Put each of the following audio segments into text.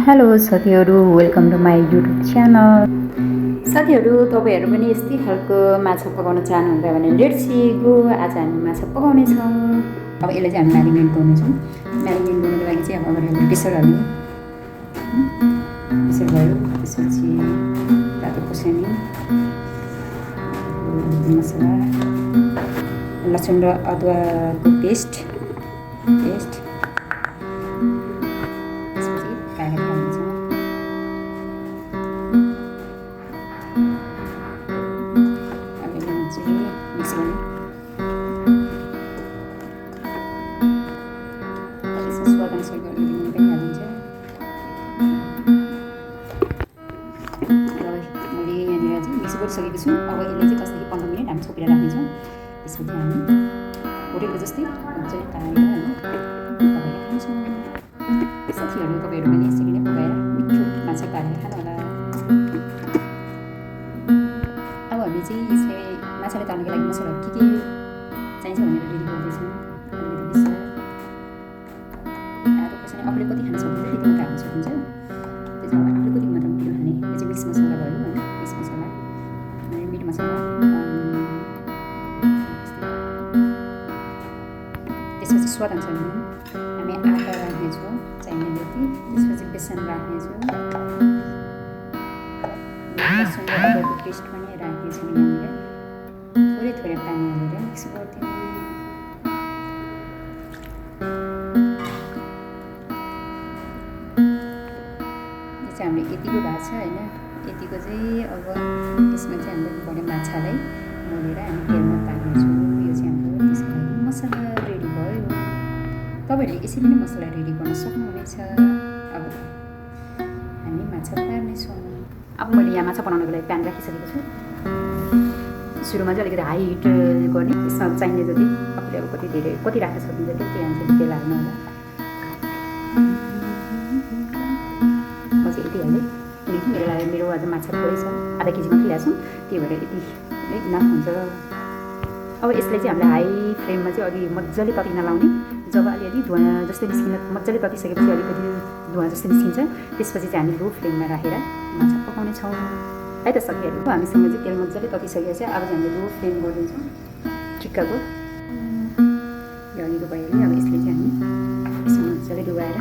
Hello साथीहरू, welcome to my YouTube channel. साथीहरू, तपाईँहरू पनि यस्तै खालको माछा पकाउन चाहनुहुन्छ भने लेट्स गो। आज हामी माछा पकाउनेछौँ। अब यसलाई चाहिँ हामी म्यारिनेट गर्नेछौँ। म्यारिनेट गर्नुको लागि चाहिँ अब अगाडि बेसर हाल्नु। बेसर भयो, त्यसपछि तातो खुर्सानी, मसला, लसुन र अदुवाको पेस्ट गरिसकेको छु। अब यसलाई चाहिँ 10 देखि 15 मिनट हामी छोपेर राख्नेछौँ। त्यसपछि हामी होटेलको जस्तै मजाले तारेर पकाएर खान्छौँ। साथीहरू, तपाईँहरू पनि यसरी नै पकाएर मिठो माछा तारेर खानु होला। अब हामी चाहिँ यसलाई माछाले तार्नुको लागि मसलाहरू के चाहिन्छ भनेर रेडी गर्दैछौँ। अब कसैले आफूले कति खान सक्नुहुन्छ त्यति मात्र हाल्न सक्नुहुन्छ। त्यो चाहिँ अब आफूले कति मात्रमा मिठो खाने। यो चाहिँ मिक्स मसला भयो होइन, मिक्स मसला, मिट मसला, त्यसपछि स्वाद अनुसार नुन। हामी आटा राख्नेछौँ चाहिने जति। त्यसपछि बेसन राख्नेछौँ, लसुन र अदुवाको पेस्ट पनि राख्नेछौँ। यहाँनिर थोरै थोरै पानी हालेर मिक्स गरिदिउँ। यो चाहिँ हाम्रो यतिको भएको छ होइन। यतिको चाहिँ अब यसमा चाहिँ हामीले बढी माछालाई मोलेर हामी तेलमा तार्नेछौँ। यो चाहिँ हाम्रो त्यसको लागि मसला रेडी भयो। तपाईँहरूले यसरी नै मसला रेडी गर्न सक्नुहुनेछ। अब हामी माछा तार्नेछौँ। अब मैले यहाँ माछा बनाउनको लागि प्यान राखिसकेको छु। सुरुमा चाहिँ अलिकति हाई हिट गर्ने। यसमा चाहिने जति आफूले अब कति राख्न सक्नुहुन्छ त्यति अनुसार तेल हाल्नु होला। म चाहिँ यति हालेँ किनकि मेरो आज माछा थोरै छ, आधा केजी मात्रै ल्याएको छु, त्यही भएर यति इनाफ हुन्छ। अब यसलाई चाहिँ हामीले हाई फ्लेममा चाहिँ अघि मजाले ततिन लाउने। जब अलिअलि धुवा जस्तै निस्किन मजाले ततिसकेपछि अलिकति धुवा जस्तै निस्किन्छ, त्यसपछि चाहिँ हामी लो फ्लेममा राखेर माछा पकाउनेछौँ है त साथीहरू। हामीसँग चाहिँ तेल मजाले ततिसकेको छ। अब चाहिँ हामीले लो फ्लेम गरिदिन्छौँ ठिक्कको। यो अघिको भइहाल्यो। अब यसले चाहिँ हामी यसमा मजाले डुबाएर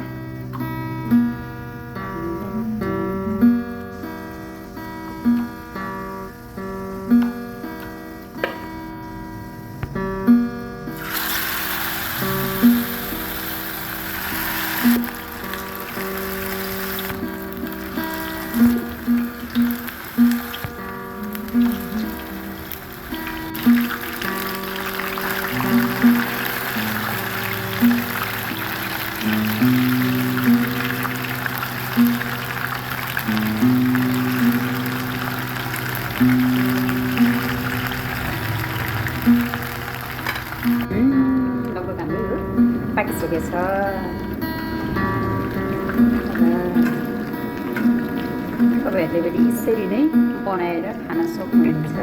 लगभग हाम्रो यो पाकिसकेको छ। तपाईँहरूले पनि यसरी नै बनाएर खान सक्नुहुन्छ।